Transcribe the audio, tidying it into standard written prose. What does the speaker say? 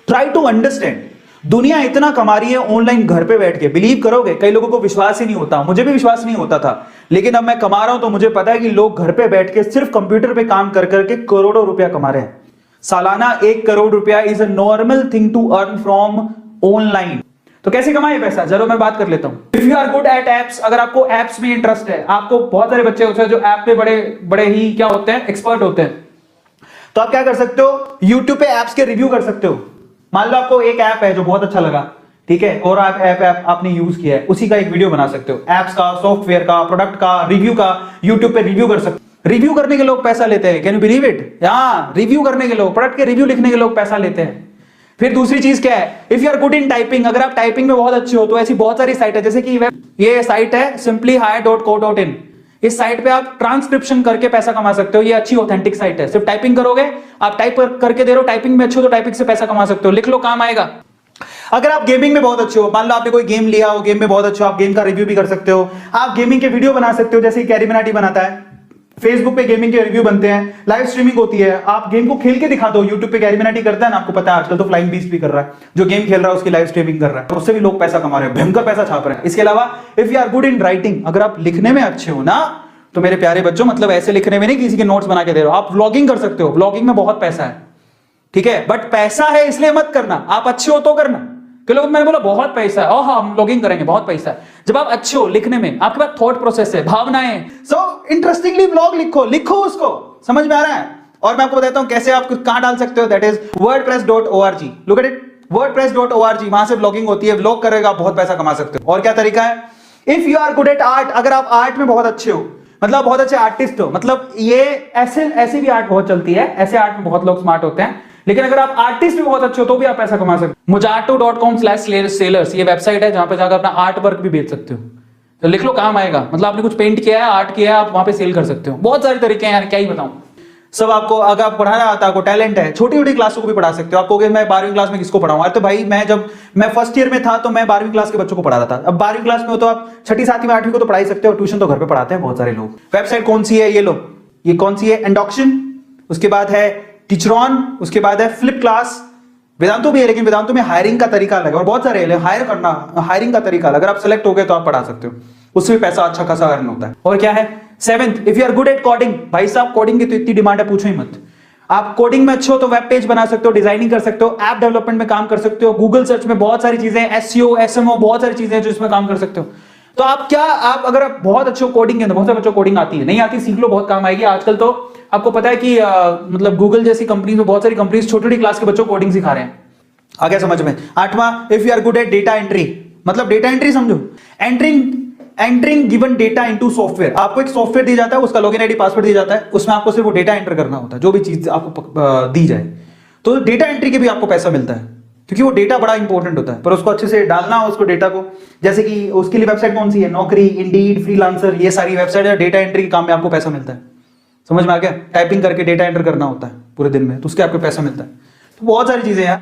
Try to understand. दुनिया इतना कमा रही है ऑनलाइन घर पे बैठ के, बिलीव करोगे कई लोगों को विश्वास ही नहीं होता, मुझे भी विश्वास नहीं होता था, लेकिन अब मैं कमा रहा हूं तो मुझे पता है कि लोग घर पे बैठ के सिर्फ कंप्यूटर पे काम कर करके करोड़ों रुपया कमा रहे हैं। सालाना 1 करोड़ रुपया is a normal thing to earn from online. तो कैसे कमाए पैसा, जरूर मैं बात कर लेता हूं। If you are good at apps, अगर आपको एप्स में इंटरेस्ट है, आपको बहुत सारे बच्चे होते हैं जो ऐप पे बड़े बड़े ही क्या होते हैं, एक्सपर्ट होते हैं, तो आप क्या कर सकते हो, यूट्यूब पे एप्स के रिव्यू कर सकते हो। मान लो आपको एक ऐप है जो बहुत अच्छा लगा, ठीक है, और आप ऐप आपने यूज किया है, उसी का एक वीडियो बना सकते हो, एप्स का, सॉफ्टवेयर का, प्रोडक्ट का रिव्यू का, यूट्यूब पे रिव्यू कर सकते हो। रिव्यू करने के लोग पैसा लेते हैं, कैन यू बिलीव इट। हाँ, रिव्यू करने के लोग, प्रोडक्ट के रिव्यू लिखने के लोग पैसा लेते हैं। फिर दूसरी चीज क्या है, if you are good in typing, अगर आप टाइपिंग में बहुत अच्छे हो तो ऐसी बहुत सारी साइट है, जैसे कि ये साइट है simplyhire.co.in, इस साइट पे आप ट्रांसक्रिप्शन करके पैसा कमा सकते हो। ये अच्छी ऑथेंटिक साइट है, सिर्फ टाइपिंग करोगे, आप टाइप करके दे रहे हो, टाइपिंग में अच्छे हो तो टाइपिंग से पैसा कमा सकते हो, लिख लो काम आएगा। अगर आप गेमिंग में बहुत अच्छे हो, मान लो आपने कोई गेम लिया हो, गेम में बहुत अच्छे हो, आप गेम का रिव्यू भी कर सकते हो, आप गेमिंग के वीडियो बना सकते हो, जैसे कैरी मिनाटी बनाता है, फेसबुक पे गेमिंग के रिव्यू बनते हैं, लाइव स्ट्रीमिंग होती है, आप गेम को खेल के दिखा दो, यूट्यूब पे कैरी मिनाटी करता है ना, आपको पता है आजकल तो फ्लाइंग बीस्ट भी कर रहा है, जो गेम खेल रहा है उसकी लाइव स्ट्रीमिंग कर रहा है, उससे भी लोग पैसा कमा रहे हैं, भयंकर पैसा छाप रहे हैं। इसके अलावा if you are good in writing, अगर आप लिखने में अच्छे हो ना, तो मेरे प्यारे बच्चों, मतलब ऐसे लिखने में नहीं किसी के नोट्स बना के दे रहे हो, आप व्लॉगिंग कर सकते हो, व्लॉगिंग में बहुत पैसा है, ठीक है, बट पैसा है इसलिए मत करना, आप अच्छे हो तो करना। कि लोग, मैंने बोला बहुत पैसा है, हाँ हम व्लॉगिंग करेंगे, बहुत पैसा है, जब आप अच्छे हो लिखने में, आपके पास थॉट प्रोसेस है, भावनाएं, सो इंटरेस्टिंगली व्लॉग लिखो उसको, समझ में आ रहा है। और मैं आपको बताता हूं कैसे आप कहां डाल सकते हो, that is wordpress.org, look at it, wordpress.org, वहां से व्लॉगिंग होती है, व्लॉग करेगा, बहुत पैसा कमा सकते हो। और क्या तरीका है, if you are good at art, अगर आप आर्ट में बहुत अच्छे हो, मतलब बहुत अच्छे आर्टिस्ट हो, मतलब ये ऐसे भी आर्ट बहुत चलती है, ऐसे आर्ट में बहुत लोग स्मार्ट होते हैं, लेकिन अगर आप आर्टिस्ट में बहुत अच्छे हो तो भी आप पैसा कमा सकते हो। mojato.com/sellers, ये वेबसाइट है जहां पे जाकर अपना आर्ट वर्क भी बेच सकते हो, तो लिख लो काम आएगा, मतलब आपने कुछ पेंट किया है, आर्ट किया है, आप वहां पे सेल कर सकते हो। बहुत सारे तरीके हैं यार, क्या ही बताऊं सब आपको। अगर आप पढ़ाना आता है, आपको टैलेंट है, छोटी छोटी क्लासों को भी पढ़ा सकते हो। आप कहोगे मैं 12वीं क्लास में किसको पढ़ाऊं, अरे तो भाई जब मैं फर्स्ट ईयर में था तो मैं 12वीं क्लास के बच्चों को पढ़ा रहा था, अब 12वीं क्लास में हो तो आप 6ठी 7वीं 8वीं को तो पढ़ा ही सकते हो, ट्यूशन तो घर पे पढ़ाते हैं बहुत सारे लोग। वेबसाइट कौन सी है, ये लो, ये कौन सी है, एंडॉक्शन, उसके बाद है टीचरॉन, उसके बाद है फ्लिप क्लास, वेदांतो भी है, लेकिन वेदांतो में हायरिंग का तरीका अलग है, और बहुत सारे हायरिंग का तरीका अलग, अगर आप सेलेक्ट हो गए तो आप पढ़ा सकते हो, उससे भी पैसा अच्छा खासा अर्न होता है। और क्या है, 7th, if you are good at coding, भाई साहब कोडिंग की तो इतनी डिमांड है पूछो ही मत, आप कोडिंग में अच्छे हो तो वेब पेज बना सकते हो, डिजाइनिंग कर सकते हो, ऐप डेवलपमेंट में काम कर सकते हो, गूगल सर्च में बहुत सारी चीजें, एसईओ, एसएमओ, बहुत सारी चीजें जो इसमें काम कर सकते हो। तो आप अगर आप बहुत अच्छे हो कोडिंग के अंदर, बहुत सारे बच्चों को कोडिंग आती है, नहीं आती सीख लो, बहुत काम आएगी। आजकल तो आपको पता है कि मतलब गूगल जैसी कंपनी में बहुत सारी कंपनीज छोटी छोटी क्लास के बच्चों को कोडिंग सिखा रहे हैं। आ गया समझ में। 8वां, if you are good at data entry, मतलब डेटा एंट्री समझो, entering given data into software, आपको एक सॉफ्टवेयर दिया जाता है, उसका लॉगिन आईडी पासवर्ड दिया जाता है, उसमें आपको सिर्फ वो डेटा एंटर करना होता है, जो भी चीज आपको दी जाए, तो डेटा एंट्री के भी आपको पैसा मिलता है, क्योंकि वो डेटा बड़ा इंपॉर्टेंट होता है, पर उसको अच्छे से डालना हो उसको डेटा को, जैसे कि उसके लिए वेबसाइट कौन सी है, नौकरी, इंडीड, फ्रीलांसर, ये सारी वेबसाइट है, डेटा एंट्री के काम में आपको पैसा मिलता है। समझ में आ गया, टाइपिंग करके डेटा एंटर करना होता है पूरे दिन में, तो उसके आपको पैसा मिलता है। तो बहुत सारी चीजें हैं।